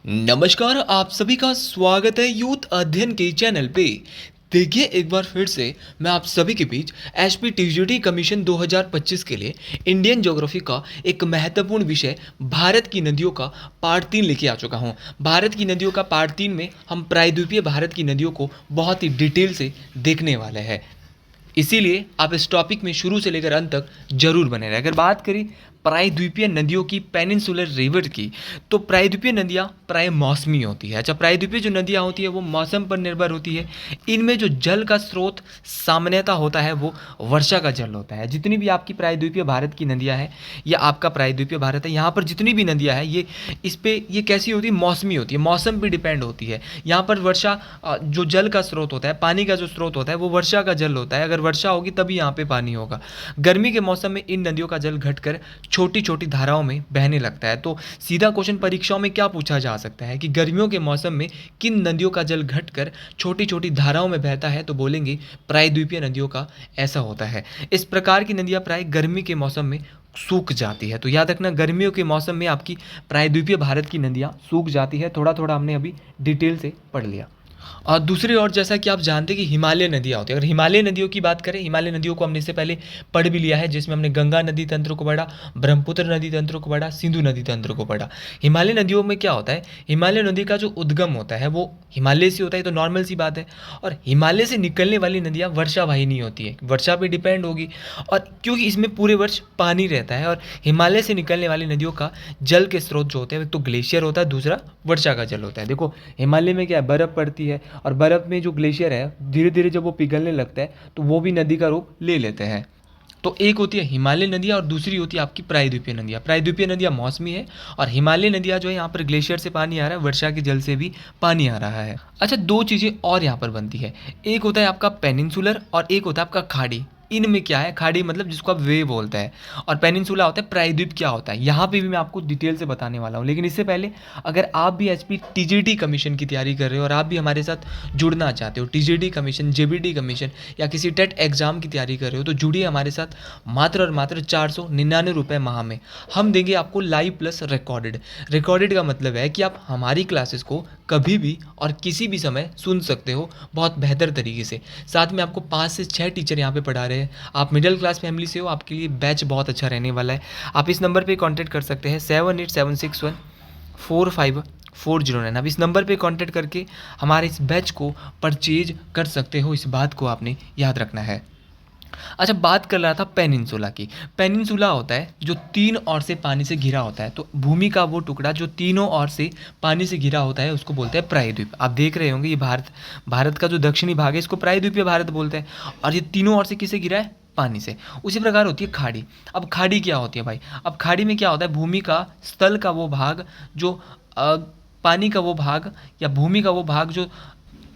नमस्कार, आप सभी का स्वागत है यूथ अध्ययन के चैनल पे। देखिए एक बार फिर से मैं आप सभी के बीच एचपी टीजीटी कमीशन 2025 के लिए इंडियन ज्योग्राफी का एक महत्वपूर्ण विषय भारत की नदियों का पार्ट 3 लेके आ चुका हूँ। भारत की नदियों का पार्ट 3 में हम प्रायद्वीपीय भारत की नदियों को बहुत ही डिटेल से देखने वाले हैं। इसीलिए आप इस टॉपिक में शुरू से लेकर अंत तक जरूर बने रहें। अगर बात करें प्रायद्वीपीय नदियों की, पेनिनसुलर रिवर की, तो प्रायद्वीपीय नदियाँ प्राय मौसमी होती है। अच्छा, प्रायद्वीपीय जो नदियाँ होती है वो मौसम पर निर्भर होती है। इनमें जो जल का स्रोत सामान्यतः होता है वो वर्षा का जल होता है। जितनी भी आपकी प्रायद्वीपीय भारत की नदियाँ हैं, या आपका प्रायद्वीपीय भारत है, यहाँ पर जितनी भी नदियाँ हैं ये कैसी होती है, मौसमी होती है, मौसम पर डिपेंड होती है। यहाँ पर वर्षा जो जल का स्रोत होता है, पानी का जो स्रोत होता है वो वर्षा का जल होता है। अगर वर्षा होगी तभी यहाँ पे पानी होगा। गर्मी के मौसम में इन नदियों का जल घटकर छोटी छोटी धाराओं में बहने लगता है। तो सीधा क्वेश्चन परीक्षाओं में क्या पूछा जा सकता है कि गर्मियों के मौसम में किन नदियों का जल घटकर छोटी छोटी धाराओं में बहता है, तो बोलेंगे प्रायद्वीपीय नदियों का ऐसा होता है। इस प्रकार की नदियाँ प्राय गर्मी के मौसम में सूख जाती है। तो याद रखना, गर्मियों के मौसम में आपकी प्रायद्वीपीय भारत की नदियाँ सूख जाती है। थोड़ा थोड़ा हमने अभी डिटेल से पढ़ लिया। और दूसरी ओर जैसा कि आप जानते हैं कि हिमालय नदियाँ होती हैं। अगर हिमालय नदियों की बात करें, हिमालय नदियों को हमने इससे पहले पढ़ भी लिया है, जिसमें हमने गंगा नदी तंत्र को पढ़ा, ब्रह्मपुत्र नदी तंत्र को पढ़ा, सिंधु नदी तंत्र को पढ़ा। हिमालय नदियों में क्या होता है, हिमालय नदी का जो उद्गम होता है वो हिमालय से होता है, तो नॉर्मल सी बात है। और हिमालय से निकलने वाली नदियाँ वर्षा वाहिनी होती है, वर्षा पे डिपेंड होगी। और क्योंकि इसमें पूरे वर्ष पानी रहता है, और हिमालय से निकलने वाली नदियों का जल के स्रोत जो होते हैं, एक तो ग्लेशियर होता है, दूसरा वर्षा का जल होता है। देखो हिमालय में क्या है, बर्फ़ पड़ती है, और बर्फ़ में जो ग्लेशियर है धीरे धीरे जब वो पिघलने लगता है तो वो भी नदी का रूप ले लेते हैं। तो एक होती है हिमालय नदियाँ और दूसरी होती है आपकी प्रायद्वीपीय नदियाँ। प्रायद्वीपीय नदियाँ मौसमी है, और हिमालय नदियाँ जो है यहाँ पर ग्लेशियर से पानी आ रहा है, वर्षा के जल से भी पानी आ रहा है। अच्छा, दो चीज़ें और यहाँ पर बनती है। एक होता है आपका पेनिनसुलर और एक होता है आपका खाड़ी। इनमें क्या है, खाड़ी मतलब जिसको आप वे बोलते हैं, और पेनिनसुला होता है प्रायद्वीप क्या होता है। यहाँ पे भी मैं आपको डिटेल से बताने वाला हूँ। लेकिन इससे पहले अगर आप भी एचपी टीजीटी कमीशन की तैयारी कर रहे हो और आप भी हमारे साथ जुड़ना चाहते हो, टीजीटी कमीशन, जेबीटी कमीशन या किसी टेट एग्जाम की तैयारी कर रहे हो, तो जुड़िए हमारे साथ। मात्र और मात्र 499 रुपये माह में हम देंगे आपको लाइव प्लस रिकॉर्डेड। रिकॉर्डेड का मतलब है कि आप हमारी क्लासेस को कभी भी और किसी भी समय सुन सकते हो बहुत बेहतर तरीके से। साथ में आपको 5 से 6 टीचर यहाँ पे पढ़ा रहे हैं। आप मिडिल क्लास फैमिली से हो, आपके लिए बैच बहुत अच्छा रहने वाला है। आप इस नंबर पे कांटेक्ट कर सकते हैं 7876145409। आप इस नंबर पे कांटेक्ट करके हमारे इस बैच को परचेज कर सकते हो। इस बात को आपने याद रखना है। अच्छा, बात कर रहा था पेनिनसुला की। पेनिनसुला होता है जो तीन ओर से पानी से घिरा होता है। तो भूमि का वो टुकड़ा जो तीनों ओर से पानी से घिरा होता है उसको बोलते हैं प्रायद्वीप। आप देख रहे होंगे ये भारत का जो दक्षिणी भाग है इसको प्रायद्वीपीय भारत बोलते हैं। और ये तीनों ओर से किससे घिरा है, पानी से। उसी प्रकार होती है खाड़ी। अब खाड़ी क्या होती है भाई, अब खाड़ी में क्या होता है, भूमि का स्थल का वो भाग जो पानी का वो भाग या भूमि का वो भाग जो,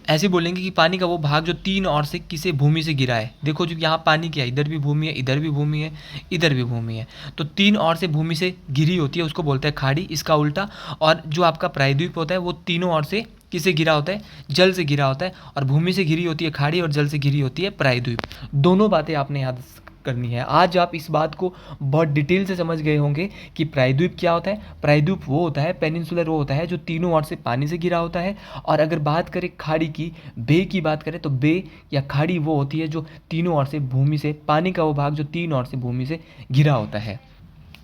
ऐसे बोलेंगे कि पानी का वो भाग जो तीन ओर से किसी भूमि से गिरा है। देखो जो यहाँ पानी क्या है, इधर भी भूमि है, इधर भी भूमि है, इधर भी भूमि है, तो तीन ओर से भूमि से घिरी होती है, उसको बोलते हैं खाड़ी। इसका उल्टा, और जो आपका प्रायद्वीप होता है वो तीनों ओर से किससे घिरा होता है, जल से घिरा होता है। और भूमि से घिरी होती है खाड़ी और जल से घिरी होती है प्रायद्वीप। दोनों बातें आपने याद करनी है। आज आप इस बात को बहुत डिटेल से समझ गए होंगे कि प्रायद्वीप क्या होता है। प्रायद्वीप वो होता है, पेनिनसुलर वो होता है जो तीनों ओर से पानी से घिरा होता है। और अगर बात करें खाड़ी की, बे की बात करें, तो बे या खाड़ी वो होती है जो तीनों ओर से भूमि से, पानी का वो भाग जो तीन ओर से भूमि से घिरा होता है।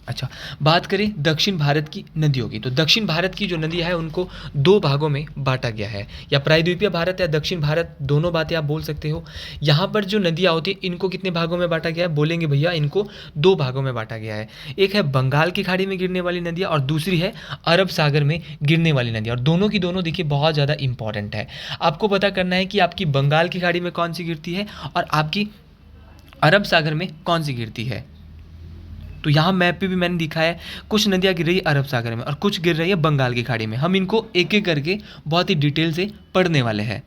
अच्छा, बात करें दक्षिण भारत की नदियों की, तो दक्षिण भारत की जो नदियाँ हैं उनको दो भागों में बांटा गया है, या प्रायद्वीपीय भारत या दक्षिण भारत, दोनों बातें आप बोल सकते हो। यहाँ पर जो नदियाँ होती हैं इनको कितने भागों में बांटा गया है, बोलेंगे भैया इनको दो भागों में बांटा गया है। एक है बंगाल की खाड़ी में गिरने वाली नदियाँ और दूसरी है अरब सागर में गिरने वाली नदियाँ। और दोनों की दोनों देखिए बहुत ज़्यादा इंपॉर्टेंट है। आपको पता करना है कि आपकी बंगाल की खाड़ी में कौन सी गिरती है और आपकी अरब सागर में कौन सी गिरती है। तो यहाँ मैप पे भी मैंने दिखाया है, कुछ नदियाँ गिर रही है अरब सागर में और कुछ गिर रही है बंगाल की खाड़ी में। हम इनको एक एक करके बहुत ही डिटेल से पढ़ने वाले हैं।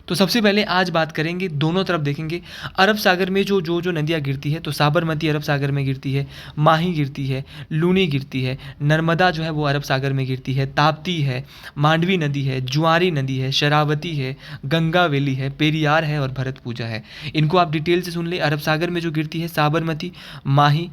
तो सबसे पहले आज बात करेंगे, दोनों तरफ देखेंगे। अरब सागर में जो नदियाँ गिरती है, तो साबरमती अरब सागर में गिरती है, माही गिरती है, लूनी गिरती है, नर्मदा जो है वो अरब सागर में गिरती है, ताप्ती है, मांडवी नदी है, जुआरी नदी है, शरावती है, गंगा वेली है, पेरियार है और भरत पूजा है। इनको आप डिटेल से सुन ले। अरब सागर में जो गिरती है साबरमती, माही,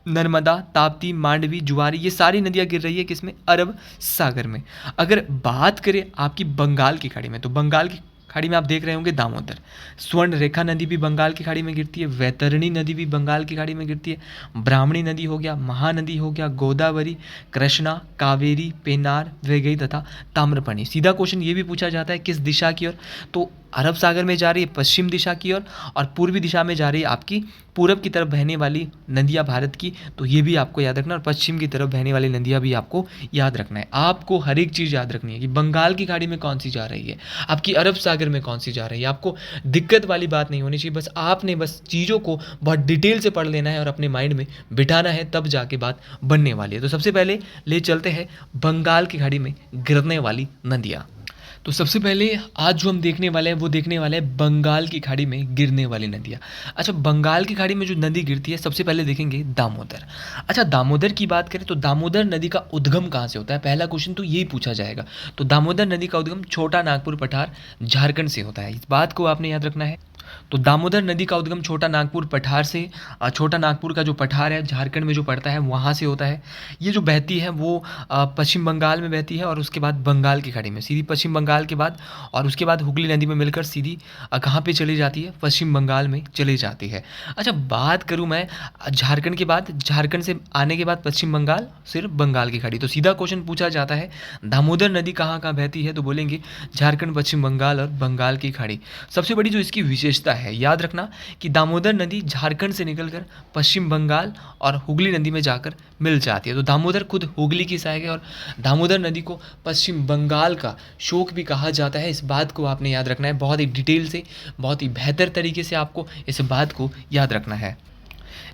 नर्मदा, ताप्ती, मांडवी, जुआरी, ये सारी नदियाँ गिर रही है किसमें? अरब सागर में। अगर बात करें आपकी बंगाल की खाड़ी में, तो बंगाल की खाड़ी में आप देख रहे होंगे दामोदर। स्वर्ण रेखा नदी भी बंगाल की खाड़ी में गिरती है, वैतरणी नदी भी बंगाल की खाड़ी में गिरती है, ब्राह्मणी नदी हो गया, महानदी हो गया, गोदावरी, कृष्णा, कावेरी, पेनार, वैगई तथा ताम्रपर्णी। सीधा क्वेश्चन ये भी पूछा जाता है किस दिशा की ओर? तो अरब सागर में जा रही है पश्चिम दिशा की ओर, और पूर्वी दिशा में जा रही है आपकी पूरब की तरफ बहने वाली नदियाँ भारत की। तो ये भी आपको याद रखना, और पश्चिम की तरफ बहने वाली नदियाँ भी आपको याद रखना है। आपको हर एक चीज़ याद रखनी है कि बंगाल की खाड़ी में कौन सी जा रही है, आपकी अरब सागर में कौन सी जा रही है। आपको दिक्कत वाली बात नहीं होनी चाहिए, बस आपने बस चीज़ों को बहुत डिटेल से पढ़ लेना है और अपने माइंड में बिठाना है, तब जाके बात बनने वाली है। तो सबसे पहले ले चलते हैं बंगाल की खाड़ी में गिरने वाली नदियाँ। तो सबसे पहले आज जो हम देखने वाले हैं वो देखने वाले हैं बंगाल की खाड़ी में गिरने वाली नदियाँ। अच्छा, बंगाल की खाड़ी में जो नदी गिरती है सबसे पहले देखेंगे दामोदर। अच्छा, दामोदर की बात करें तो दामोदर नदी का उद्गम कहाँ से होता है? पहला क्वेश्चन तो यही पूछा जाएगा। तो दामोदर नदी का उद्गम छोटा नागपुर पठार झारखंड से होता है, इस बात को आपने याद रखना है। तो दामोदर नदी का उद्गम छोटा नागपुर पठार से, छोटा नागपुर का जो पठार है झारखंड में जो पड़ता है वहाँ से होता है। ये जो बहती है वो पश्चिम बंगाल में बहती है, और उसके बाद बंगाल की खाड़ी में सीधी पश्चिम बंगाल के बाद, और उसके बाद हुगली नदी में मिलकर सीधी कहाँ पे चली जाती है? पश्चिम बंगाल में चली जाती है। अच्छा, बात करूँ मैं झारखंड के बाद, झारखंड से आने के बाद पश्चिम बंगाल, सिर्फ बंगाल की खाड़ी। तो सीधा क्वेश्चन पूछा जाता है दामोदर नदी कहाँ कहाँ बहती है? तो बोलेंगे झारखंड, पश्चिम बंगाल और बंगाल की खाड़ी। सबसे बड़ी जो इसकी विशेषता है, याद रखना कि दामोदर नदी झारखंड से निकलकर पश्चिम बंगाल और हुगली नदी में जाकर मिल जाती है। तो दामोदर खुद हुगली की सहायक है, और दामोदर नदी को पश्चिम बंगाल का शोक भी कहा जाता है। इस बात को आपने याद रखना है, बहुत ही डिटेल से, बहुत ही बेहतर तरीके से आपको इस बात को याद रखना है।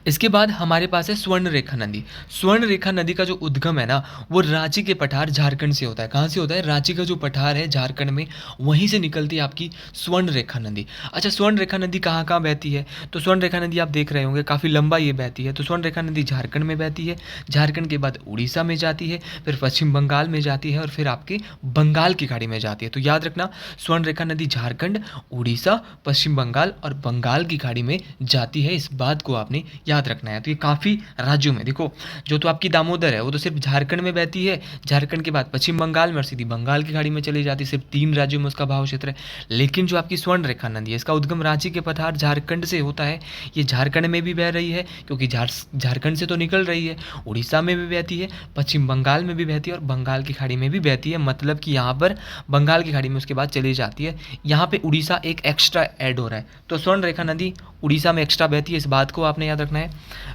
इसके बाद हमारे पास है स्वर्ण रेखा नदी। स्वर्ण रेखा नदी का जो उद्गम है ना, वो रांची के पठार झारखंड से होता है। कहाँ से होता है? रांची का जो पठार है झारखंड में, वहीं से निकलती है आपकी स्वर्ण रेखा नदी। अच्छा, स्वर्ण रेखा नदी कहाँ कहाँ बहती है? तो स्वर्ण रेखा नदी आप देख रहे होंगे काफ़ी लंबा ये बहती है। तो स्वर्ण रेखा नदी झारखंड में बहती है, झारखंड के बाद उड़ीसा में जाती है, फिर पश्चिम बंगाल में जाती है, और फिर आपके बंगाल की खाड़ी में जाती है। तो याद रखना, स्वर्ण रेखा नदी झारखंड, उड़ीसा, पश्चिम बंगाल और बंगाल की खाड़ी में जाती है। इस बात को आपने याद रखना है। तो ये काफ़ी राज्यों में, देखो जो तो आपकी दामोदर है वो तो सिर्फ झारखंड में बहती है, झारखंड के बाद पश्चिम बंगाल में और सीधी बंगाल की खाड़ी में चली जाती है। सिर्फ 3 राज्यों में उसका भाव क्षेत्र है। लेकिन जो आपकी स्वर्ण रेखा नदी है, इसका उद्गम रांची के पठार झारखंड से होता है। ये झारखंड में भी बह रही है, क्योंकि झारखंड से तो निकल रही है, उड़ीसा में भी बहती है, पश्चिम बंगाल में भी बहती है, और बंगाल की खाड़ी में भी बहती है। मतलब कि यहाँ पर बंगाल की खाड़ी में उसके बाद चली जाती है। यहाँ पे उड़ीसा एक एक्स्ट्रा ऐड हो रहा है। तो स्वर्ण रेखा नदी उड़ीसा में एक्स्ट्रा बहती है, इस बात को आपने याद रखना है।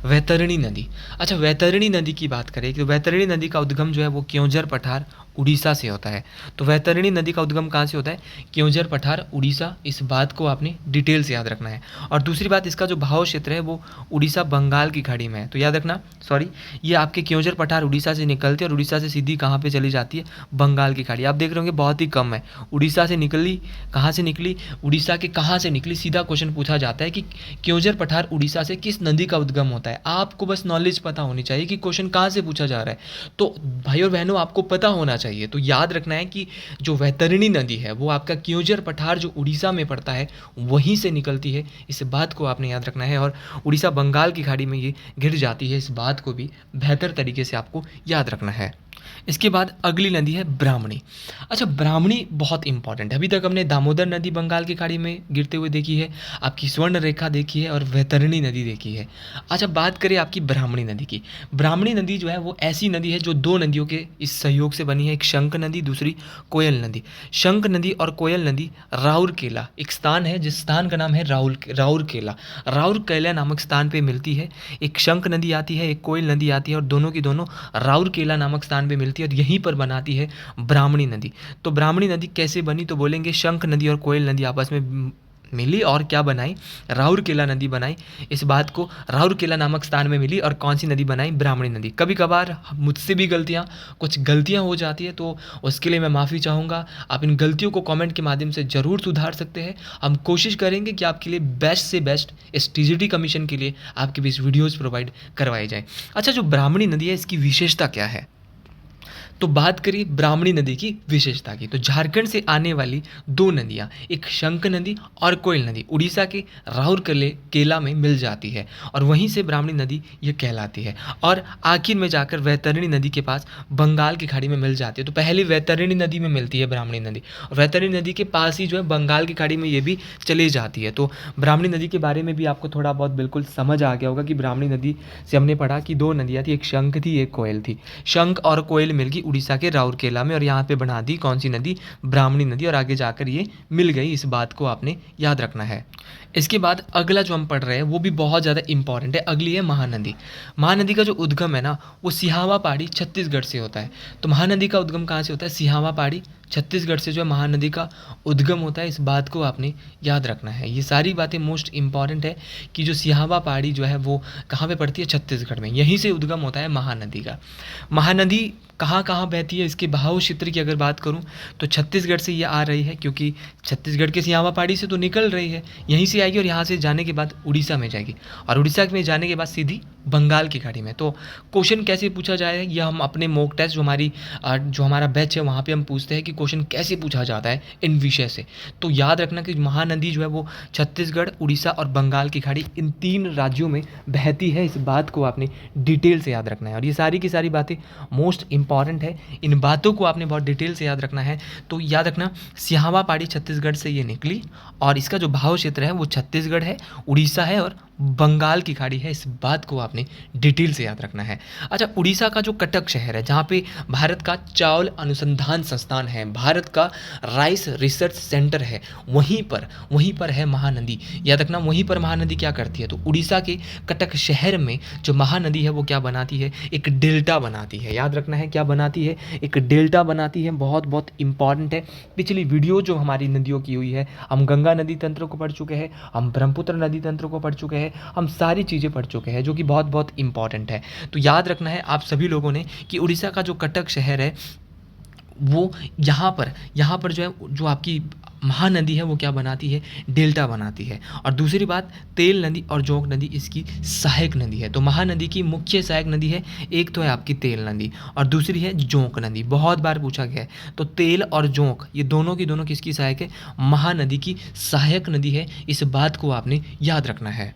वैतरणी नदी। अच्छा, वैतरणी नदी की बात करें तो वैतरणी नदी का उद्गम जो है वो क्योंझर पठार उड़ीसा से होता है। तो वैतरणी नदी का उद्गम कहाँ से होता है? क्योंझर पठार उड़ीसा। इस बात को आपने डिटेल से याद रखना है। और दूसरी बात, इसका जो भाव क्षेत्र है वो उड़ीसा बंगाल की खाड़ी में है। तो याद रखना, सॉरी, ये आपके क्योंझर पठार उड़ीसा से निकलती है, और उड़ीसा से सीधी कहाँ पे चली जाती है? बंगाल की खाड़ी। आप देख रहे होंगे बहुत ही कम है। उड़ीसा से निकली, कहाँ से निकली? उड़ीसा के कहाँ से निकली? सीधा क्वेश्चन पूछा जाता है कि क्योंझर पठार उड़ीसा से किस नदी का उद्गम होता है। आपको बस नॉलेज पता होनी चाहिए कि क्वेश्चन कहाँ से पूछा जा रहा है। तो भाई और बहनों, आपको पता होना चाहिए। तो याद रखना है कि जो वैतरणी नदी है वो आपका क्योंझर पठार जो उड़ीसा में पड़ता है वहीं से निकलती है। इस बात को आपने याद रखना है, और उड़ीसा बंगाल की खाड़ी में ये गिर जाती है। इस बात को भी बेहतर तरीके से आपको याद रखना है। इसके बाद अगली नदी है ब्राह्मणी। अच्छा, ब्राह्मणी बहुत इंपॉर्टेंट है। अभी तक हमने दामोदर नदी बंगाल की खाड़ी में गिरते हुए देखी है, आपकी स्वर्ण रेखा देखी है, और वैतरणी नदी देखी है। अच्छा, बात करें आपकी ब्राह्मणी नदी की। ब्राह्मणी नदी जो है वो ऐसी नदी है जो 2 नदियों के इस सहयोग से बनी है। एक शंख नदी, दूसरी कोयल नदी। शंख नदी और कोयल नदी राउरकेला एक स्थान है, जिस स्थान का नाम है राउरकेला। राउरकेला नामक स्थान पे मिलती है। एक शंख नदी आती है, एक कोयल नदी आती है, और दोनों की दोनों राउरकेला नामक स्थान पे मिलती है, और यहीं पर बनाती है ब्राह्मणी नदी। तो ब्राह्मणी नदी कैसे बनी? तो बोलेंगे शंख नदी और कोयल नदी आपस में मिली और क्या बनाई? राउरकेला नदी बनाई। इस बात को राउरकेला नामक स्थान में मिली, और कौन सी नदी बनाई? ब्राह्मणी नदी। कभी कभार मुझसे भी कुछ गलतियां हो जाती है, तो उसके लिए मैं माफ़ी चाहूँगा। आप इन गलतियों को कमेंट के माध्यम से ज़रूर सुधार सकते हैं। हम कोशिश करेंगे कि आपके लिए बेस्ट से बेस्ट इस टीजीटी कमीशन के लिए आपके बीच वीडियोज़ प्रोवाइड करवाए जाएँ। अच्छा, जो ब्राह्मणी नदी है इसकी विशेषता क्या है? तो बात करिए ब्राह्मणी नदी की विशेषता की, तो झारखंड से आने वाली दो नदियाँ, एक शंख नदी और कोयल नदी उड़ीसा के राउरकेला में मिल जाती है और वहीं से ब्राह्मणी नदी ये कहलाती है और आखिर में जाकर वैतरणी नदी के पास बंगाल की खाड़ी में मिल जाती है। तो पहले वैतरणी नदी में मिलती है ब्राह्मणी नदी और वैतरणी नदी के पास ही जो है बंगाल की खाड़ी में ये भी चली जाती है। तो ब्राह्मणी नदी के बारे में भी आपको थोड़ा बहुत बिल्कुल समझ आ गया होगा कि ब्राह्मणी नदी से हमने पढ़ा कि दो नदियाँ थी, एक शंख थी एक कोयल थी। शंख और कोयल मिल गई उड़ीसा के राउरकेला में और यहाँ पे बना दी कौन सी नदी, ब्राह्मणी नदी, और आगे जाकर ये मिल गई। इस बात को आपने याद रखना है। इसके बाद अगला जो हम पढ़ रहे हैं वो भी बहुत ज़्यादा इंपॉर्टेंट है। अगली है महानदी। महानदी का जो उद्गम है ना वो सिहावा पहाड़ी छत्तीसगढ़ से होता है। तो महानदी का उद्गम कहाँ से होता है, सिहावा पहाड़ी छत्तीसगढ़ से जो है महानदी का उद्गम होता है। इस बात को आपने याद रखना है। ये सारी बातें मोस्ट इंपॉर्टेंट है कि जो सिहावा पहाड़ी जो है वो कहाँ पे पड़ती है, छत्तीसगढ़ में, यहीं से उद्गम होता है महानदी का। महानदी कहाँ कहाँ बहती है, इसके बहाव क्षेत्र की अगर बात करूँ तो छत्तीसगढ़ से ये आ रही है, क्योंकि छत्तीसगढ़ के सिहावा पहाड़ी से तो निकल रही है, यहीं से आएगी और यहाँ से जाने के बाद उड़ीसा में जाएगी और उड़ीसा में जाने के बाद सीधी बंगाल की खाड़ी में। तो क्वेश्चन कैसे पूछा जाए, यह हम अपने मॉक टेस्ट जो हमारा बैच है वहाँ पे हम पूछते हैं कि क्वेश्चन कैसे पूछा जाता है इन विषय से। तो याद रखना कि महानदी जो है वो छत्तीसगढ़, उड़ीसा और बंगाल की खाड़ी इन तीन राज्यों में बहती है। इस बात को आपने डिटेल से याद रखना है और ये सारी की सारी बातें मोस्ट इंपॉर्टेंट है। इन बातों को आपने बहुत डिटेल से याद रखना है। तो याद रखना सिहावा पहाड़ी छत्तीसगढ़ से ये निकली और इसका जो भाव क्षेत्र है वो छत्तीसगढ़ है, उड़ीसा है और बंगाल की खाड़ी है। इस बात को आपने डिटेल से याद रखना है। अच्छा, उड़ीसा का जो कटक शहर है जहाँ पे भारत का चावल अनुसंधान संस्थान है, भारत का राइस रिसर्च सेंटर है, वहीं पर है महानदी। याद रखना वहीं पर महानदी क्या करती है, तो उड़ीसा के कटक शहर में जो महानदी है वो क्या बनाती है, एक डेल्टा बनाती है। याद रखना है क्या बनाती है, एक डेल्टा बनाती है। बहुत बहुत इंपॉर्टेंट है। पिछली वीडियो जो हमारी नदियों की हुई है, हम गंगा नदी तंत्र को पढ़ चुके हैं, हम ब्रह्मपुत्र नदी तंत्र को पढ़ चुके हैं, हम सारी चीज़ें पढ़ चुके हैं जो कि बहुत बहुत इंपॉर्टेंट है। तो याद रखना है आप सभी लोगों ने कि उड़ीसा का जो कटक शहर है वो यहाँ पर जो है जो आपकी महानदी है वो क्या बनाती है, डेल्टा बनाती है। और दूसरी बात, तेल नदी और जोंक नदी इसकी सहायक नदी है। तो महानदी की मुख्य सहायक नदी है, एक तो है आपकी तेल नदी और दूसरी है जोंक नदी। बहुत बार पूछा गया है। तो तेल और जोंक ये दोनों की दोनों किसकी सहायक है, महानदी की सहायक नदी है। इस बात को आपने याद रखना है।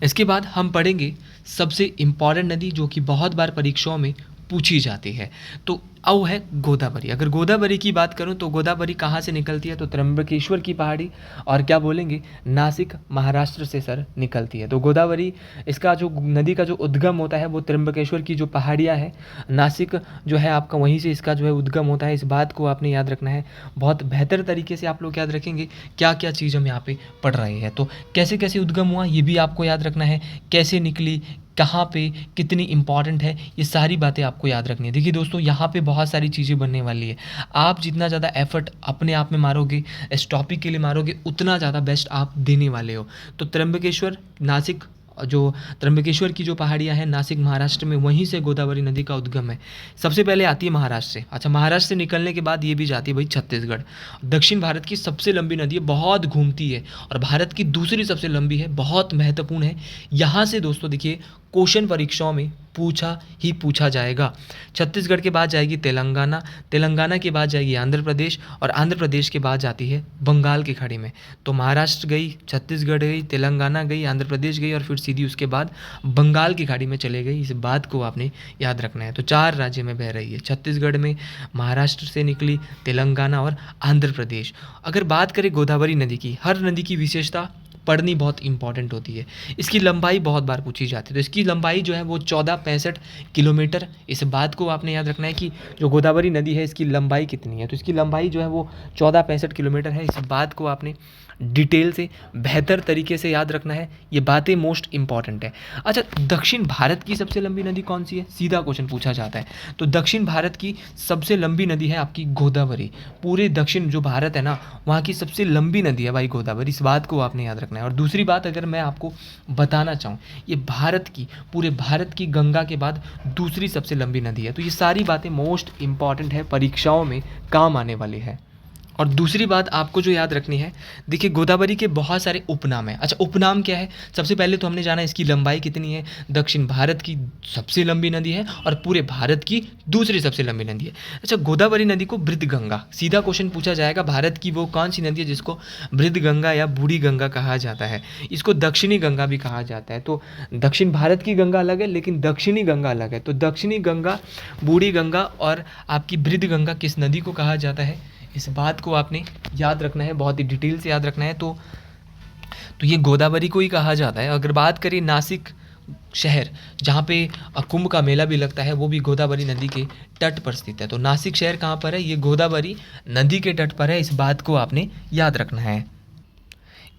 इसके बाद हम पढ़ेंगे सबसे इम्पॉर्टेंट नदी जो कि बहुत बार परीक्षाओं में पूछी जाती है, तो अब है गोदावरी। अगर गोदावरी की बात करूं तो गोदावरी कहाँ से निकलती है, तो त्र्यंबकेश्वर की पहाड़ी और क्या बोलेंगे, नासिक महाराष्ट्र से सर निकलती है। तो गोदावरी इसका जो नदी का जो उद्गम होता है वो त्र्यंबकेश्वर की जो पहाड़ियाँ हैं, नासिक जो है आपका वहीं से इसका जो है उद्गम होता है। इस बात को आपने याद रखना है। बहुत बेहतर तरीके से आप लोग याद रखेंगे क्या क्या चीज़ हम यहाँ पे पढ़ रहे हैं। तो कैसे कैसे उद्गम हुआ ये भी आपको याद रखना है, कैसे निकली, कहाँ पे, कितनी इंपॉर्टेंट है, ये सारी बातें आपको याद रखनी है। देखिए दोस्तों, यहाँ पे बहुत सारी चीज़ें बनने वाली है। आप जितना ज़्यादा एफर्ट अपने आप में मारोगे, इस टॉपिक के लिए मारोगे, उतना ज़्यादा बेस्ट आप देने वाले हो। तो त्र्यंबकेश्वर, नासिक, जो त्र्यंबकेश्वर की जो पहाड़ियाँ हैं नासिक महाराष्ट्र में, वहीं से गोदावरी नदी का उद्गम है। सबसे पहले आती है महाराष्ट्र से। अच्छा, महाराष्ट्र से निकलने के बाद ये भी जाती है भाई छत्तीसगढ़। दक्षिण भारत की सबसे लंबी नदी है, बहुत घूमती है और भारत की दूसरी सबसे लंबी है, बहुत महत्वपूर्ण है। यहाँ से दोस्तों देखिए क्वेश्चन परीक्षाओं में पूछा जाएगा। छत्तीसगढ़ के बाद जाएगी तेलंगाना, तेलंगाना के बाद जाएगी आंध्र प्रदेश और आंध्र प्रदेश के बाद जाती है बंगाल की खाड़ी में। तो महाराष्ट्र गई, छत्तीसगढ़ गई, तेलंगाना गई, आंध्र प्रदेश गई और फिर सीधी उसके बाद बंगाल की खाड़ी में चले गई। इस बात को आपने याद रखना है। तो 4 राज्य में बह रही है, छत्तीसगढ़ में, महाराष्ट्र से निकली, तेलंगाना और आंध्र प्रदेश। अगर बात करें गोदावरी नदी की, हर नदी की विशेषता पढ़नी बहुत इंपॉर्टेंट होती है। इसकी लंबाई बहुत बार पूछी जाती है। तो इसकी लंबाई जो है वो 1465 किलोमीटर। इस बात को आपने याद रखना है कि जो गोदावरी नदी है इसकी लंबाई कितनी है। तो इसकी लंबाई जो है वो 1465 किलोमीटर है। इस बात को आपने डिटेल से बेहतर तरीके से याद रखना है। ये बातें मोस्ट इंपॉर्टेंट है। अच्छा, दक्षिण भारत की सबसे लंबी नदी कौन सी है, सीधा क्वेश्चन पूछा जाता है। तो दक्षिण भारत की सबसे लंबी नदी है आपकी गोदावरी। पूरे दक्षिण जो भारत है ना वहाँ की सबसे लंबी नदी है भाई गोदावरी। इस बात को आपने याद रखना है। और दूसरी बात अगर मैं आपको बताना चाहूँ, ये पूरे भारत की गंगा के बाद दूसरी सबसे लंबी नदी है। तो ये सारी बातें मोस्ट इंपॉर्टेंट है, परीक्षाओं में काम आने वाली है। और दूसरी बात आपको जो याद रखनी है, देखिए गोदावरी के बहुत सारे उपनाम हैं। अच्छा, उपनाम क्या है? सबसे पहले तो हमने जाना इसकी लंबाई कितनी है। दक्षिण भारत की सबसे लंबी नदी है और पूरे भारत की दूसरी सबसे लंबी नदी है। अच्छा, गोदावरी नदी को बृहद्गंगा, सीधा क्वेश्चन पूछा जाएगा, भारत की वो कौन सी नदी है जिसको बृहद्गंगा या बूढ़ी गंगा कहा जाता है। इसको दक्षिणी गंगा भी कहा जाता है। तो दक्षिण भारत की गंगा अलग है लेकिन दक्षिणी गंगा अलग है। तो दक्षिणी गंगा, बूढ़ी गंगा और आपकी बृहद्गंगा किस नदी को कहा जाता है, इस बात को आपने याद रखना है, बहुत ही डिटेल से याद रखना है। तो ये गोदावरी को ही कहा जाता है। अगर बात करें नासिक शहर, जहाँ पे कुंभ का मेला भी लगता है, वो भी गोदावरी नदी के तट पर स्थित है। तो नासिक शहर कहाँ पर है? ये गोदावरी नदी के तट पर है, इस बात को आपने याद रखना है।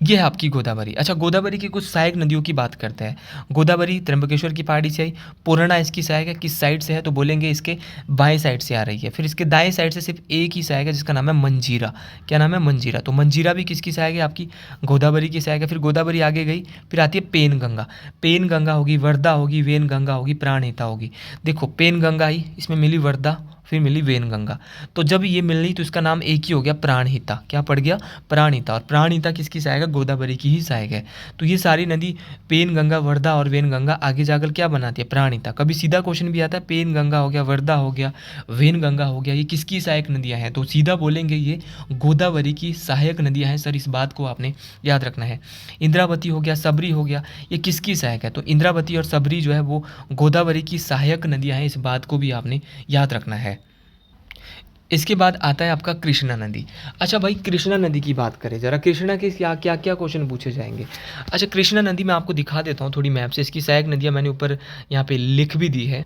ये है आपकी गोदावरी। अच्छा, गोदावरी की कुछ सहायक नदियों की बात करते हैं। गोदावरी त्र्यंबकेश्वर की पहाड़ी से आई। पूर्णा इसकी सहायक है, किस साइड से है? तो बोलेंगे इसके बाएं साइड से आ रही है। फिर इसके दाएं साइड से सिर्फ एक ही सहायक है जिसका नाम है मंजीरा। क्या नाम है? मंजीरा। तो मंजीरा भी किसकी सहायक है? आपकी गोदावरी की सहायक है। फिर गोदावरी आगे गई, फिर आती है पेन गंगा। पेन गंगा होगी, वर्धा होगी, वेन गंगा होगी, प्राणहिता होगी। देखो, पेन गंगा आई, इसमें मिली वर्धा, फिर मिली वेनगंगा। तो जब ये मिल रही तो इसका नाम एक ही हो गया, प्राणहिता। क्या पड़ गया? प्राणहिता। और प्राणहिता किसकी सहायक है? गोदावरी की ही सहायक है। तो ये सारी नदी पेन गंगा, वर्धा और वेनगंगा आगे जाकर क्या बनाती है? प्राणहिता। कभी सीधा क्वेश्चन भी आता है, पेन गंगा हो गया, वर्धा हो गया, वेनगंगा हो गया, ये किसकी सहायक नदियाँ हैं? तो सीधा बोलेंगे ये गोदावरी की सहायक नदियाँ हैं सर, इस बात को आपने याद रखना है। इंद्रावती हो गया, सबरी हो गया, ये किसकी सहायक है? तो इंद्रावती और सबरी जो है वो गोदावरी की सहायक नदियाँ हैं, इस बात को भी आपने याद रखना है। इसके बाद आता है आपका कृष्णा नदी। अच्छा भाई, कृष्णा नदी की बात करें जरा, कृष्णा के क्या क्या क्या क्वेश्चन पूछे जाएंगे। अच्छा, कृष्णा नदी मैं आपको दिखा देता हूँ थोड़ी मैप से, इसकी सहायक नदियाँ मैंने ऊपर यहाँ पे लिख भी दी है।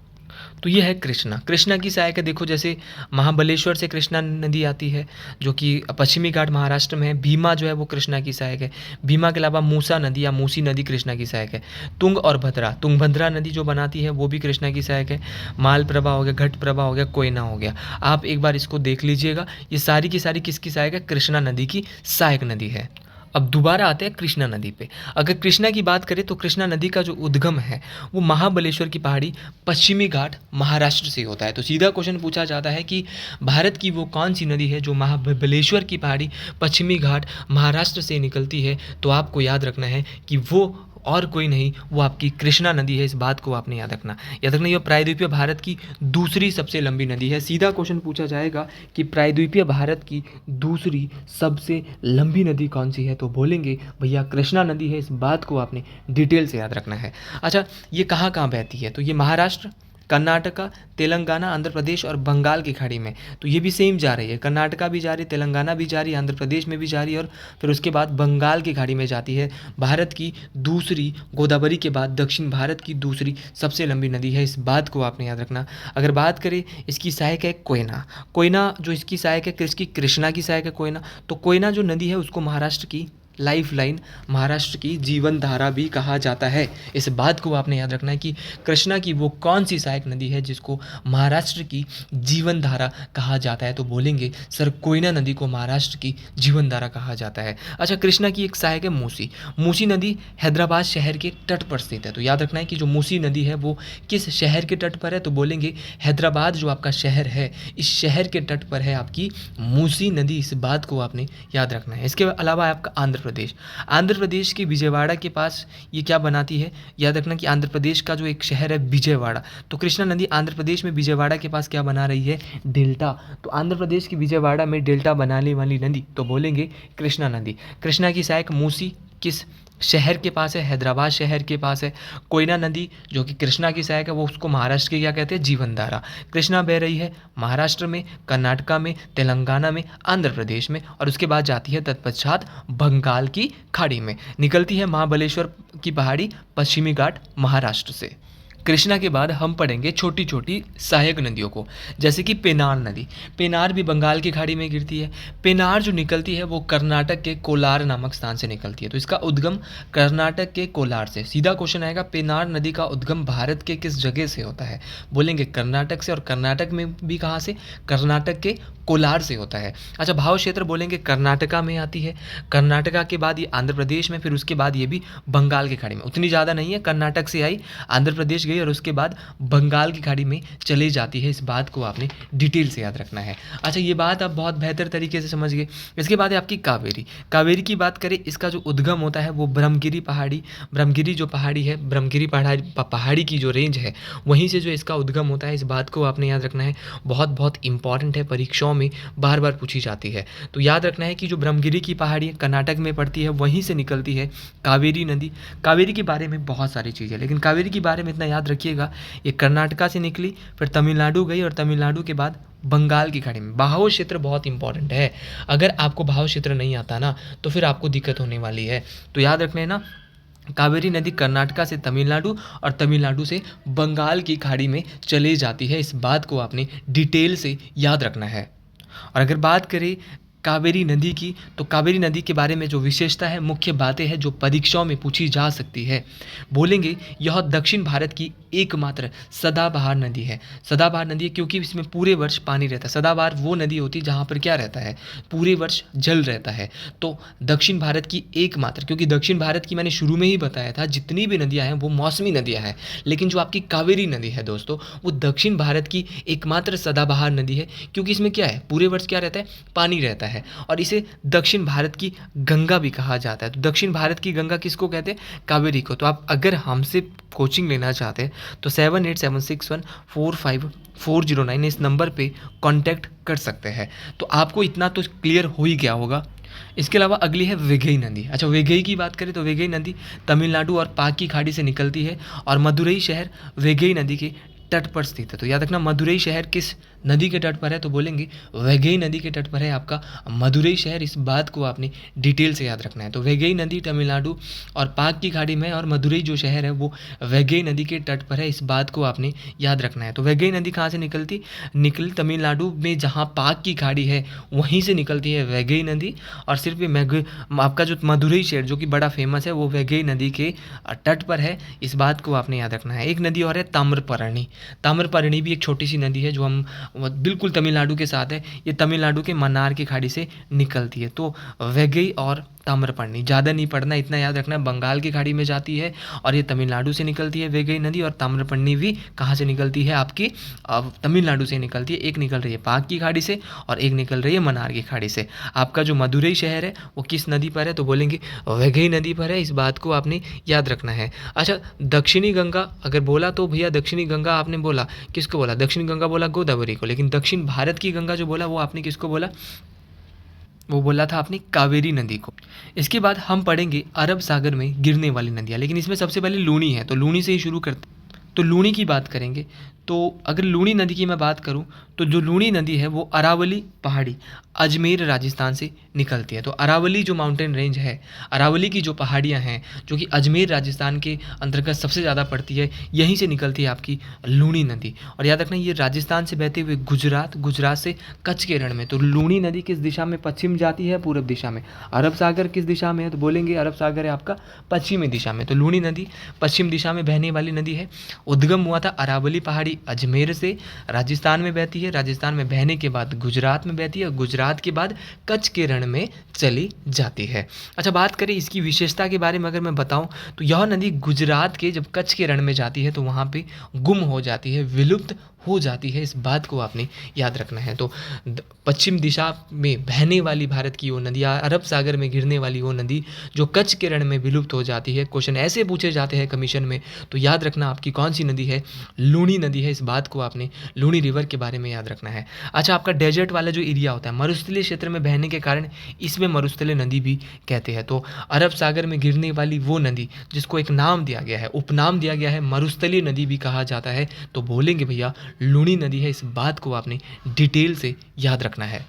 तो ये है कृष्णा। कृष्णा की सहायक है, देखो जैसे महाबलेश्वर से कृष्णा नदी आती है जो कि पश्चिमी घाट महाराष्ट्र में है। भीमा जो है वो कृष्णा की सहायक है। भीमा के अलावा मूसा नदी या मूसी नदी कृष्णा की सहायक है। तुंग और भद्रा, तुंगभद्रा नदी जो बनाती है वो भी कृष्णा की सहायक है। मालप्रभा हो गया, घटप्रभा हो गया, कोयना हो गया। आप एक बार इसको देख लीजिएगा, ये सारी की सारी किसकी सहायक है? कृष्णा नदी की सहायक नदी है। अब दोबारा आते हैं कृष्णा नदी पे। अगर कृष्णा की बात करें तो कृष्णा नदी का जो उद्गम है वो महाबलेश्वर की पहाड़ी पश्चिमी घाट महाराष्ट्र से होता है। तो सीधा क्वेश्चन पूछा जाता है कि भारत की वो कौन सी नदी है जो महाबलेश्वर की पहाड़ी पश्चिमी घाट महाराष्ट्र से निकलती है? तो आपको याद रखना है कि वो और कोई नहीं, वो आपकी कृष्णा नदी है, इस बात को आपने याद रखना। याद रखना, ये प्रायद्वीपीय भारत की दूसरी सबसे लंबी नदी है। सीधा क्वेश्चन पूछा जाएगा कि प्रायद्वीपीय भारत की दूसरी सबसे लंबी नदी कौन सी है? तो बोलेंगे भैया कृष्णा नदी है, इस बात को आपने डिटेल से याद रखना है। अच्छा, ये कहाँ कहाँ बहती है? तो ये महाराष्ट्र, कर्नाटका, तेलंगाना, आंध्र प्रदेश और बंगाल की खाड़ी में। तो ये भी सेम जा रही है, कर्नाटका भी जा रही है, तेलंगाना भी जा रही है, आंध्र प्रदेश में भी जा रही है और फिर उसके बाद बंगाल की खाड़ी में जाती है। भारत की दूसरी, गोदावरी के बाद दक्षिण भारत की दूसरी सबसे लंबी नदी है, इस बात को आपने याद रखना। अगर बात करें इसकी सहायक है कोयना। कोयना जो इसकी सहायक है, किसकी? कृष्णा की सहायक है कोयना। तो कोयना जो नदी है उसको महाराष्ट्र की लाइफ लाइन, महाराष्ट्र की जीवन धारा भी कहा जाता है। इस बात को आपने याद रखना है कि कृष्णा की वो कौन सी सहायक नदी है जिसको महाराष्ट्र की जीवन धारा कहा जाता है? तो बोलेंगे सर कोयना नदी को महाराष्ट्र की जीवन धारा कहा जाता है। अच्छा, कृष्णा की एक सहायक है मूसी। मूसी नदी हैदराबाद शहर के तट पर स्थित है। तो याद रखना है कि जो मूसी नदी है वो किस शहर के तट पर है? तो बोलेंगे हैदराबाद जो आपका शहर है, इस शहर के तट पर है आपकी मूसी नदी, इस बात को आपने याद रखना है। इसके अलावा आपका आंध्र प्रदेश, आंध्र प्रदेश के विजयवाड़ा के पास ये क्या बनाती है? याद रखना कि आंध्र प्रदेश का जो एक शहर है विजयवाड़ा, तो कृष्णा नदी आंध्र प्रदेश में विजयवाड़ा के पास क्या बना रही है? डेल्टा। तो आंध्र प्रदेश की विजयवाड़ा में डेल्टा बनाने वाली नदी तो बोलेंगे कृष्णा नदी। कृष्णा की सहायक मूसी किस शहर के पास है? हैदराबाद शहर के पास है। कोयना नदी जो कि कृष्णा की सहायक है वो उसको महाराष्ट्र की क्या कहते हैं? जीवनधारा। कृष्णा बह रही है महाराष्ट्र में, कर्नाटका में, तेलंगाना में, आंध्र प्रदेश में और उसके बाद जाती है तत्पश्चात बंगाल की खाड़ी में, निकलती है महाबलेश्वर की पहाड़ी पश्चिमी घाट महाराष्ट्र से। कृष्णा के बाद हम पढ़ेंगे छोटी छोटी सहायक नदियों को, जैसे कि पेनार नदी। पेनार भी बंगाल की खाड़ी में गिरती है। पेनार जो निकलती है वो कर्नाटक के कोलार नामक स्थान से निकलती है। तो इसका उद्गम कर्नाटक के कोलार से। सीधा क्वेश्चन आएगा, पेनार नदी का उद्गम भारत के किस जगह से होता है? बोलेंगे कर्नाटक से, और कर्नाटक में भी कहाँ से? कर्नाटक के कोलार से होता है। अच्छा, भाव क्षेत्र बोलेंगे कर्नाटका में आती है। कर्नाटका के बाद ये आंध्र प्रदेश में, फिर उसके बाद ये भी बंगाल की खाड़ी में। उतनी ज़्यादा नहीं है, कर्नाटक से आई, आंध्र प्रदेश गई, गई और उसके बाद बंगाल की खाड़ी में चली जाती है। इस बात को आपने डिटेल से याद रखना है। अच्छा, ये बात आप बहुत बेहतर तरीके से समझ गए। इसके बाद है आपकी कावेरी। कावेरी की बात करें, इसका जो उद्गम होता है वो ब्रह्मगिरी जो पहाड़ी है, ब्रह्मगिरी पहाड़ी की जो रेंज है, वहीं से जो इसका उद्गम होता है। इस बात को आपने याद रखना है, बहुत बहुत इंपॉर्टेंट है, परीक्षाओं में बार बार पूछी जाती है। तो याद रखना है कि जो ब्रह्मगिरी की पहाड़ी कर्नाटक में पड़ती है, वहीं से निकलती है कावेरी नदी। कावेरी के बारे में बहुत सारी चीज़ें, लेकिन कावेरी के बारे में इतना याद रखिएगा, ये कर्नाटका से निकली, फिर तमिलनाडु गई और तमिलनाडु के बाद बंगाल की खाड़ी में। बहाव क्षेत्र बहुत इंपॉर्टेंट है, अगर आपको बहाव क्षेत्र नहीं आता ना तो फिर आपको दिक्कत होने वाली है। तो याद रखना है ना, कावेरी नदी कर्नाटका से तमिलनाडु और तमिलनाडु से बंगाल की खाड़ी में चले जाती है। इस बात को आपने डिटेल से याद रखना है। और अगर बात करें कावेरी नदी की, तो कावेरी नदी के बारे में जो विशेषता है, मुख्य बातें हैं जो परीक्षाओं में पूछी जा सकती है, बोलेंगे यह दक्षिण भारत की एकमात्र सदाबहार नदी है। सदाबहार नदी है क्योंकि इसमें पूरे वर्ष पानी रहता है। सदाबहार वो नदी होती है जहाँ पर क्या रहता है, पूरे वर्ष जल रहता है। तो दक्षिण भारत की एकमात्र, क्योंकि दक्षिण भारत की मैंने शुरू में ही बताया था जितनी भी नदियाँ हैं वो मौसमी नदियाँ हैं, लेकिन जो आपकी कावेरी नदी है दोस्तों, वो दक्षिण भारत की एकमात्र सदाबहार नदी है, क्योंकि इसमें क्या है, पूरे वर्ष क्या रहता है, पानी रहता है। और इसे दक्षिण भारत की गंगा भी कहा जाता है। तो दक्षिण भारत की गंगा किसको कहते हैं, कावेरी को। तो आप अगर हमसे कोचिंग लेना चाहते हैं तो 7876145409 इस नंबर पे कांटेक्ट कर सकते हैं। तो आपको इतना तो क्लियर हो ही गया होगा। इसके अलावा अगली है वैगई नदी। अच्छा, वैगई की बात करें तो वैगई नदी तमिलनाडु और पाक की खाड़ी से निकलती है और मदुरई शहर वैगई नदी के तट पर स्थित है। तो याद रखना, मदुरई शहर किस नदी के तट पर है, तो बोलेंगे वैगई नदी के तट पर है आपका मदुरई शहर। इस बात को आपने डिटेल से याद रखना है। तो वैगई नदी तमिलनाडु और पाक की खाड़ी में, और मदुरई जो शहर है वो वैगई नदी के तट पर है। इस बात को आपने याद रखना है। तो वैगई नदी कहाँ से निकली तमिलनाडु में, जहाँ पाक की खाड़ी है वहीं से निकलती है वैगई नदी। और सिर्फ ये आपका जो मदुरई शहर जो कि बड़ा फेमस है वो वैगई नदी के तट पर है। इस बात को आपने याद रखना है। एक नदी और है ताम्रपर्णी। ताम्रपर्णी भी एक छोटी सी नदी है जो हम बिल्कुल तमिलनाडु के साथ है। ये तमिलनाडु के मन्नार की खाड़ी से निकलती है। तो वैगई और ताम्रपर्णी, ज़्यादा नहीं पढ़ना, इतना याद रखना, बंगाल की खाड़ी में जाती है और ये तमिलनाडु से निकलती है वैगई नदी। और ताम्रपर्णी भी कहाँ से निकलती है, आपकी तमिलनाडु से निकलती है। एक निकल रही है पाक की खाड़ी से और एक निकल रही है मन्नार की खाड़ी से। आपका जो मदुरई शहर है वो किस नदी पर है, तो बोलेंगे वैगई नदी पर है। इस बात को आपने याद रखना है। अच्छा, दक्षिणी गंगा अगर बोला तो भैया दक्षिणी गंगा आपने बोला, किसको बोला, दक्षिणी गंगा बोला गोदावरी को, लेकिन दक्षिण भारत की गंगा जो बोला वो आपने किसको बोला, वो बोला था आपने कावेरी नदी को। इसके बाद हम पढ़ेंगे अरब सागर में गिरने वाली नदियाँ, लेकिन इसमें सबसे पहले लूनी है, तो लूनी से ही शुरू करते। तो लूनी की बात करेंगे। तो अगर लूनी नदी की मैं बात करूं तो जो लूनी नदी है वो अरावली पहाड़ी अजमेर राजस्थान से निकलती है। तो अरावली जो माउंटेन रेंज है, अरावली की जो पहाड़ियां हैं जो कि अजमेर राजस्थान के अंतर्गत सबसे ज़्यादा पड़ती है, यहीं से निकलती है आपकी लूनी नदी। और याद रखना, ये राजस्थान से बहते हुए गुजरात से कच्छ के रण में। तो लूनी नदी किस दिशा में पश्चिम जाती है, पूर्व दिशा में। अरब सागर किस दिशा में है, तो बोलेंगे अरब सागर है आपका पश्चिमी दिशा में। तो लूनी नदी पश्चिम दिशा में बहने वाली नदी है। उद्गम हुआ था अरावली पहाड़ी अजमेर से, राजस्थान में बहती है, राजस्थान में बहने के बाद गुजरात में बहती है, गुजरात के बाद कच्छ के रण में चली जाती है। अच्छा, बात करें इसकी विशेषता के बारे में अगर मैं बताऊं तो यह नदी गुजरात के जब कच्छ के रण में जाती है तो वहाँ पे गुम हो जाती है, विलुप्त हो जाती है। इस बात को आपने याद रखना है। तो पश्चिम दिशा में बहने वाली भारत की वो नदी, अरब सागर में गिरने वाली वो नदी जो कच्छ के रण में विलुप्त हो जाती है। क्वेश्चन ऐसे पूछे जाते हैं कमीशन में, तो याद रखना आपकी कौन सी नदी है, लूनी नदी है। इस बात को आपने लूनी रिवर के बारे में याद रखना है। अच्छा, आपका डेजर्ट वाला जो एरिया होता है, मरुस्थलीय क्षेत्र में बहने के कारण इसमें मरुस्थलीय नदी भी कहते हैं। तो अरब सागर में गिरने वाली वो नदी जिसको एक नाम दिया गया है, उपनाम दिया गया है, मरुस्थलीय नदी भी कहा जाता है, तो बोलेंगे भैया लूनी नदी है। इस बात को आपने डिटेल से याद रखना है।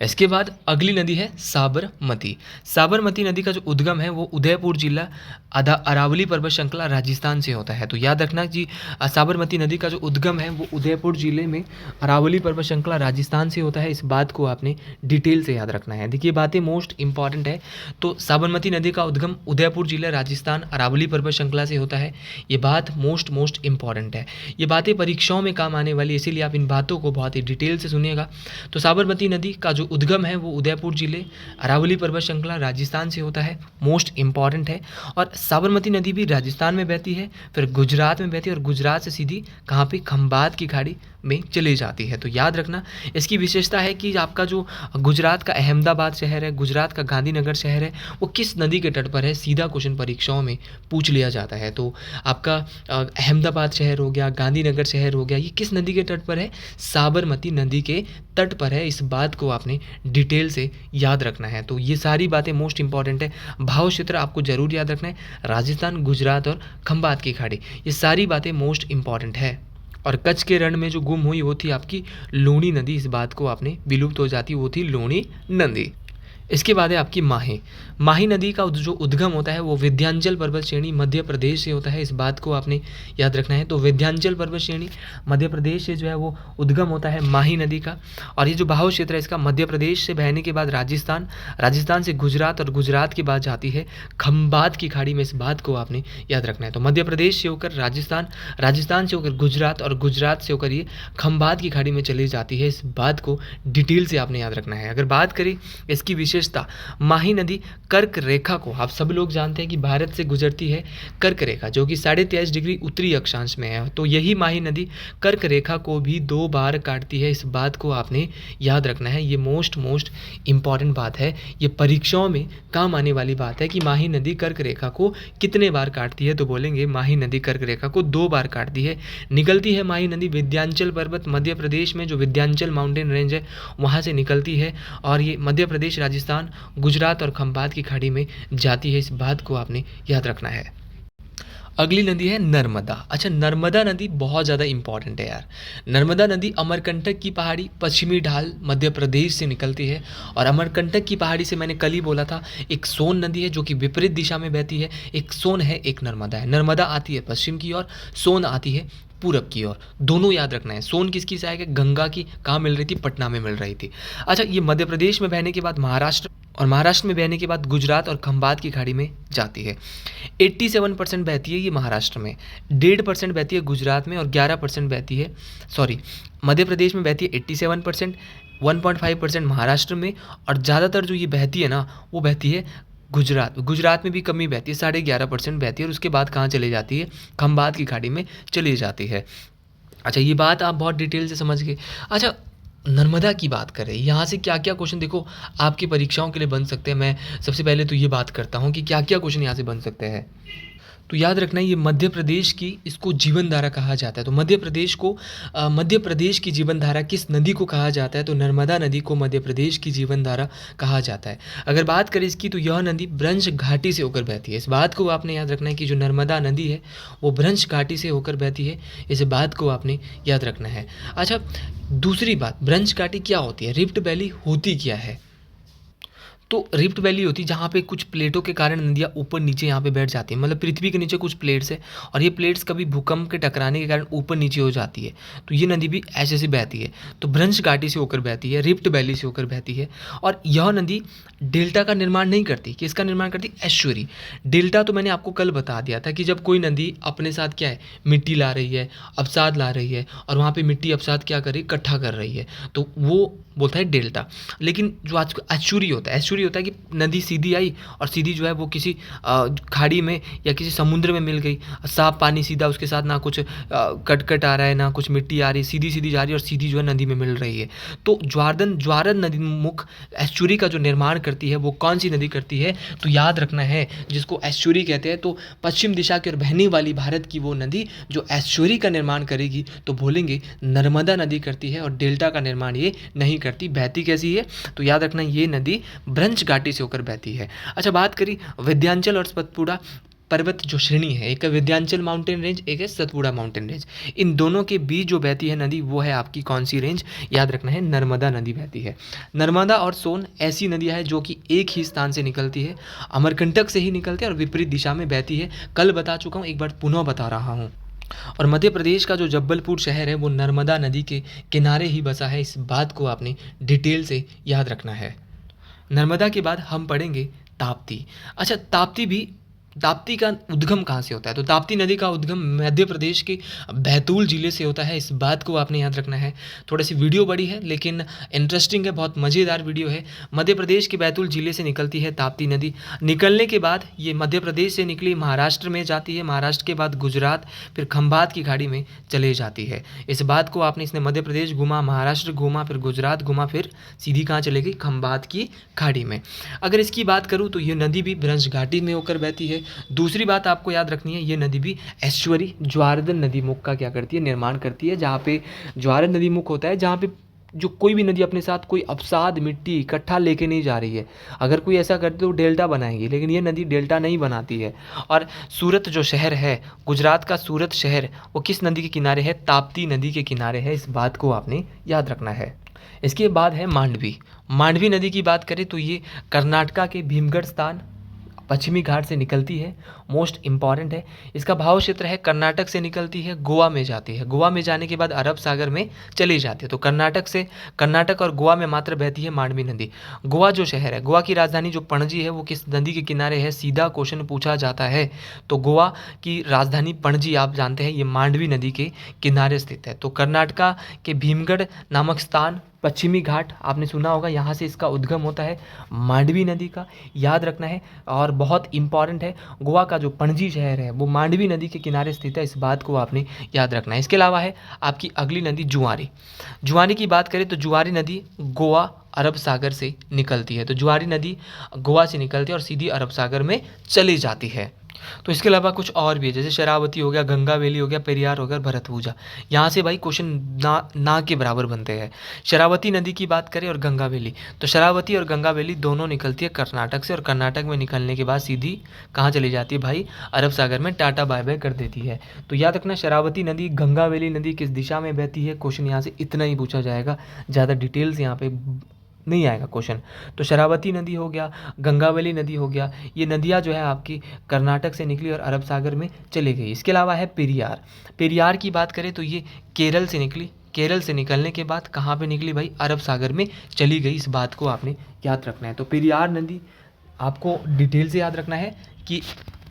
इसके बाद अगली नदी है साबरमती। साबरमती नदी का जो उद्गम है वो उदयपुर जिला अरावली पर्वत श्रृंखला राजस्थान से होता है। तो याद रखना जी, साबरमती नदी का जो उद्गम है वो उदयपुर जिले में अरावली पर्वत श्रृंखला राजस्थान से होता है। इस बात को आपने डिटेल से याद रखना है। देखिए, बातें मोस्ट इंपॉर्टेंट है। तो साबरमती नदी का उद्गम उदयपुर जिला राजस्थान अरावली पर्वत श्रृंखला से होता है। ये बात मोस्ट इंपॉर्टेंट है। ये बातें परीक्षाओं में काम आने वाली है, इसीलिए आप इन बातों को बहुत ही डिटेल से सुनिएगा। तो साबरमती नदी का जो उद्गम है वो उदयपुर जिले अरावली पर्वत श्रृंखला राजस्थान से होता है, मोस्ट इम्पॉर्टेंट है। और साबरमती नदी भी राजस्थान में बहती है, फिर गुजरात में बहती है और गुजरात से सीधी कहाँ पे खंबात की खाड़ी में चली जाती है। तो याद रखना इसकी विशेषता है कि आपका जो गुजरात का अहमदाबाद शहर है, गुजरात का गांधीनगर शहर है, वो किस नदी के तट पर है, सीधा क्वेश्चन परीक्षाओं में पूछ लिया जाता है। तो आपका अहमदाबाद शहर हो गया, गांधीनगर शहर हो गया, ये किस नदी के तट पर है, साबरमती नदी के तट पर है। इस बात को आपने डिटेल से याद रखना है। तो ये सारी बातें मोस्ट इंपॉर्टेंट है। भाव क्षेत्र आपको जरूर याद रखना है, राजस्थान, गुजरात और खंबात की खाड़ी, ये सारी बातें मोस्ट इंपॉर्टेंट है। और कच्छ के रण में जो गुम हुई वो थी आपकी लूणी नदी, इस बात को आपने विलुप्त हो जाती वो थी लूणी नदी। इसके बाद है आपकी माही। माही नदी का जो उद्गम होता है वो विंध्याचल पर्वत श्रेणी मध्य प्रदेश से होता है, इस बात को आपने याद रखना है। तो विंध्याचल पर्वत श्रेणी मध्य प्रदेश से जो है वो उद्गम होता है माही नदी का। और ये जो बहाव क्षेत्र है इसका मध्य प्रदेश से बहने के बाद राजस्थान, राजस्थान से गुजरात और गुजरात के बाद जाती है खंबात की खाड़ी में, इस बात को आपने याद रखना है। तो मध्य प्रदेश से होकर राजस्थान, राजस्थान से होकर गुजरात और गुजरात से होकर ये खंबात की खाड़ी में चली जाती है, इस बात को डिटेल से आपने याद रखना है। अगर बात करें इसकी विशेषता, माही नदी कर्क रेखा को, आप सब लोग जानते हैं कि भारत से गुजरती है कर्क रेखा जो कि 23.5 डिग्री उत्तरी अक्षांश में है। तो यही माही नदी कर्क रेखा को भी 2 बार काटती है, इस बात को आपने याद रखना है। ये मोस्ट इंपॉर्टेंट बात है, ये परीक्षाओं में काम आने वाली बात है कि माही नदी कर्क रेखा को कितने बार काटती है। तो बोलेंगे माही नदी कर्क रेखा को 2 बार काटती है। निकलती है माही नदी विंध्याचल पर्वत मध्य प्रदेश में, जो विंध्याचल माउंटेन रेंज है वहाँ से निकलती है और ये मध्य प्रदेश, राजस्थान, गुजरात और खंबात की खाड़ी में जाती है, इस बात को आपने याद रखना है। अगली नदी है नर्मदा। अच्छा, नर्मदा नदी बहुत ज़्यादा इंपॉर्टेंट है यार। नर्मदा नदी अमरकंटक की पहाड़ी पश्चिमी ढाल मध्य प्रदेश से निकलती है और अमरकंटक की पहाड़ी से मैंने कल ही बोला था एक सोन नदी है जो कि विपरीत दिशा में बहती है। एक सोन है, एक नर्मदा है। नर्मदा आती है पश्चिम की ओर, सोन आती है पूरब की ओर। दोनों याद रखना है। सोन किसकी सहायक है, गंगा की, कहाँ मिल रही थी, पटना में मिल रही थी। अच्छा, ये मध्य प्रदेश में बहने के बाद महाराष्ट्र और महाराष्ट्र में बहने के बाद गुजरात और खंबात की खाड़ी में जाती है। 87% बहती है ये महाराष्ट्र में, 1.5% बहती है गुजरात में और 11% बहती है, सॉरी, मध्य प्रदेश में बहती है 87%, 1.5% महाराष्ट्र में और ज़्यादातर जो ये बहती है ना वो बहती है गुजरात में भी कमी बहती है, 11.5% बहती है और उसके बाद कहाँ चली जाती है, खंबात की खाड़ी में चली जाती है। अच्छा, ये बात आप बहुत डिटेल से समझ गए। अच्छा, नर्मदा की बात करें, यहाँ से क्या क्या क्वेश्चन देखो आपकी परीक्षाओं के लिए बन सकते हैं। मैं सबसे पहले तो ये बात करता हूँ कि क्या क्या क्वेश्चन यहाँ से बन सकते हैं। तो याद रखना ये मध्य प्रदेश की, इसको जीवन धारा कहा जाता है। तो मध्य प्रदेश को मध्य प्रदेश की जीवन धारा किस नदी को कहा जाता है, तो नर्मदा नदी को मध्य प्रदेश की जीवन धारा कहा जाता है। अगर बात करें इसकी तो यह नदी ब्रज घाटी से होकर बहती है। इस बात को आपने याद रखना है कि जो नर्मदा नदी है वो ब्रज घाटी से होकर बहती है, इस बात को आपने याद रखना है। अच्छा, दूसरी बात, ब्रज घाटी क्या होती है, रिफ्ट वैली होती क्या है। तो रिफ्ट वैली होती है जहाँ पे कुछ प्लेटों के कारण नदियाँ ऊपर नीचे यहाँ पे बैठ जाती है। मतलब पृथ्वी के नीचे कुछ प्लेट्स है और ये प्लेट्स कभी भूकंप के टकराने के कारण ऊपर नीचे हो जाती है, तो ये नदी भी ऐसे से बहती है। तो ब्रज घाटी से होकर बहती है, रिफ्ट वैली से होकर बहती है। और यह नदी डेल्टा का निर्माण नहीं करती। किसका निर्माण करती, एस्चुरी। डेल्टा तो मैंने आपको कल बता दिया था कि जब कोई नदी अपने साथ क्या है, मिट्टी ला रही है, अवसाद ला रही है और वहाँ पे मिट्टी अवसाद क्या कर रही है, इकट्ठा कर रही है, तो वो बोलता है डेल्टा। लेकिन जो आज एस्चुरी होता है, एस्चुरी होता है कि नदी सीधी आई और सीधी जो है वो किसी खाड़ी में या किसी समुद्र में मिल गई, साफ पानी सीधा, उसके साथ ना कुछ कटकट आ रहा है ना कुछ मिट्टी आ रही है, सीधी सीधी जा रही है और सीधी जो है नदी में मिल रही है। तो ज्वारद नदी मुख एस्चुरी का जो निर्माण करती है वो कौन सी नदी करती है, तो याद रखना है जिसको एस्चुरी कहते हैं। तो पश्चिम दिशा की ओर बहने वाली भारत की वो नदी जो एस्चुरी का निर्माण करेगी तो बोलेंगे नर्मदा नदी करती है और डेल्टा का निर्माण ये नहीं करती। बहती कैसी है, तो याद रखना ये नदी ब्रज घाटी से होकर बहती है। अच्छा, बात करी विंध्याचल और सतपुड़ा पर्वत जो श्रेणी है, एक है विंध्याचल माउंटेन रेंज, एक है सतपुड़ा माउंटेन रेंज। इन दोनों के बीच जो बहती है नदी वो है आपकी कौन सी रेंज, याद रखना है नर्मदा नदी बहती है। नर्मदा और सोन ऐसी नदियाँ हैं जो कि एक ही स्थान से निकलती है, अमरकंटक से ही निकलती है और विपरीत दिशा में बहती है। कल बता चुका हूँ, एक बार पुनः बता रहा हूँ। और मध्य प्रदेश का जो जबलपुर शहर है वो नर्मदा नदी के किनारे ही बसा है, इस बात को आपने डिटेल से याद रखना है। नर्मदा के बाद हम पढ़ेंगे ताप्ती। अच्छा, ताप्ती भी ताप्ती का उद्गम कहाँ से होता है? तो ताप्ती नदी का उद्गम मध्य प्रदेश के बैतूल जिले से होता है, इस बात को आपने याद रखना है। थोड़ी सी वीडियो बड़ी है लेकिन इंटरेस्टिंग है, बहुत मज़ेदार वीडियो है। मध्य प्रदेश के बैतूल जिले से निकलती है ताप्ती नदी। निकलने के बाद ये मध्य प्रदेश से निकली महाराष्ट्र में जाती है, महाराष्ट्र के बाद गुजरात, फिर खंभात की खाड़ी में चले जाती है। इस बात को आपने, इसने मध्य प्रदेश घूमा, महाराष्ट्र घूमा, फिर गुजरात घूमा, फिर सीधी कहाँ चले गई? खंभात की खाड़ी में। अगर इसकी बात करूँ तो ये नदी भी ब्रज घाटी में होकर बहती है। दूसरी बात आपको याद रखनी है, ये नदी भी एस्चुअरी ज्वारधन नदी मुख का क्या करती है? निर्माण करती है। जहाँ पे ज्वारधन नदी मुख होता है, जहाँ पे जो कोई भी नदी अपने साथ कोई अवसाद मिट्टी इकट्ठा लेके नहीं जा रही है। अगर कोई ऐसा करते तो डेल्टा बनाएगी, लेकिन ये नदी डेल्टा नहीं बनाती है। और सूरत जो शहर है, गुजरात का सूरत शहर, वो किस नदी के किनारे है? ताप्ती नदी के किनारे है। इस बात को आपने याद रखना है। इसके बाद है मांडवी। मांडवी नदी की बात करें तो ये कर्नाटका के भीमगढ़ स्थान पश्चिमी घाट से निकलती है, मोस्ट इम्पॉर्टेंट है। इसका भाव क्षेत्र है, कर्नाटक से निकलती है, गोवा में जाती है, गोवा में जाने के बाद अरब सागर में चली जाती है। तो कर्नाटक और गोवा में मात्र बहती है मांडवी नदी। गोवा जो शहर है, गोवा की राजधानी जो पणजी है, वो किस नदी के किनारे है? सीधा क्वेश्चन पूछा जाता है तो गोवा की राजधानी पणजी आप जानते हैं, ये मांडवी नदी के किनारे स्थित है। तो कर्नाटका के भीमगढ़ नामक स्थान, पश्चिमी घाट आपने सुना होगा, यहाँ से इसका उद्गम होता है मांडवी नदी का, याद रखना है। और बहुत इंपॉर्टेंट है, गोवा का जो पणजी शहर है वो मांडवी नदी के किनारे स्थित है, इस बात को आपने याद रखना है। इसके अलावा है आपकी अगली नदी जुआरी। जुआरी की बात करें तो जुआरी नदी गोवा अरब सागर से निकलती है। तो जुआरी नदी गोवा से निकलती है और सीधी अरब सागर में चली जाती है। तो इसके अलावा कुछ और भी है, जैसे शरावती हो गया, गंगा वैली हो गया, पेरियार हो गया, भरतपूजा। यहाँ से भाई क्वेश्चन ना के बराबर बनते हैं। शरावती नदी की बात करें और गंगा वैली, तो शरावती और गंगा वैली दोनों निकलती है कर्नाटक से, और कर्नाटक में निकलने के बाद सीधी कहाँ चली जाती है भाई? अरब सागर में टाटा बाय बाय कर देती है। तो याद रखना, शरावती नदी, गंगा वैली नदी किस दिशा में बहती है? क्वेश्चन यहाँ से इतना ही पूछा जाएगा, ज़्यादा डिटेल्स यहाँ पे नहीं आएगा क्वेश्चन। तो शरावती नदी हो गया, गंगावली नदी हो गया, ये नदियाँ जो है आपकी कर्नाटक से निकली और अरब सागर में चली गई। इसके अलावा है पेरियार। पेरियार की बात करें तो ये केरल से निकली, केरल से निकलने के बाद कहाँ पे निकली भाई? अरब सागर में चली गई। इस बात को आपने याद रखना है। तो पेरियार नदी आपको डिटेल से याद रखना है कि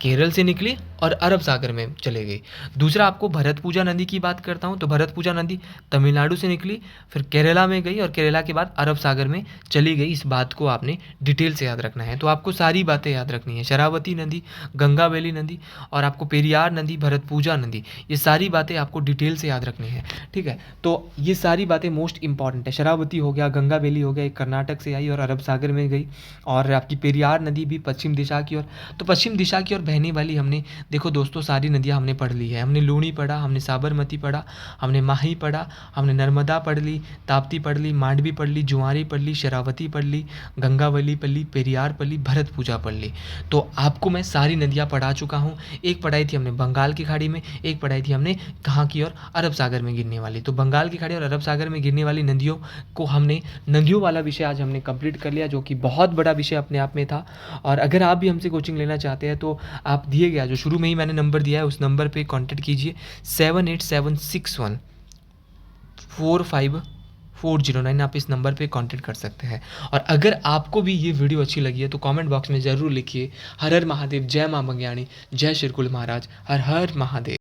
केरल से निकली और अरब सागर में चले गई। दूसरा आपको भरतपूजा नदी की बात करता हूँ, तो भरतपूजा नदी तमिलनाडु से निकली, फिर केरला में गई और केरला के बाद अरब सागर में चली गई। इस बात को आपने डिटेल से याद रखना है। तो आपको सारी बातें याद रखनी है, शरावती नदी, गंगावैली नदी और आपको पेरियार नदी, भरतपूजा नदी, ये सारी बातें आपको डिटेल से याद रखनी है, ठीक है। तो ये सारी बातें मोस्ट इंपॉर्टेंट है। शरावती हो गया, गंगावैली हो गया, एक कर्नाटक से आई और अरब सागर में गई, और आपकी पेरियार नदी भी पश्चिम दिशा की ओर। तो पश्चिम दिशा की ओर बहने वाली, हमने देखो दोस्तों सारी नदियाँ हमने पढ़ ली है। हमने लूनी पढ़ा, हमने साबरमती पढ़ा, हमने माही पढ़ा, हमने नर्मदा पढ़ ली, ताप्ती पढ़ ली, मांडवी पढ़ ली, जुआरी पढ़ ली, शरावती पढ़ ली, गंगावली पढ़ ली, पेरियार पढ़ ली, भरतपूजा पढ़ ली। तो आपको मैं सारी नदियाँ पढ़ा चुका हूँ। एक पढ़ाई थी हमने बंगाल की खाड़ी में, एक पढ़ाई थी हमने कहाँ की ओर? अरब सागर में गिरने वाली। तो बंगाल की खाड़ी और अरब सागर में गिरने वाली नदियों को हमने, नदियों वाला विषय आज हमने कंप्लीट कर लिया, जो कि बहुत बड़ा विषय अपने आप में था। और अगर आप भी हमसे कोचिंग लेना चाहते हैं तो आप दिए गया जो शुरू में ही मैंने नंबर दिया है उस नंबर पे कांटेक्ट कीजिए 7876145409। आप इस नंबर पे कांटेक्ट कर सकते हैं। और अगर आपको भी ये वीडियो अच्छी लगी है तो कमेंट बॉक्स में ज़रूर लिखिए हर हर महादेव, जय मां मंगयाणी, जय श्री कुल महाराज, हर हर महादेव।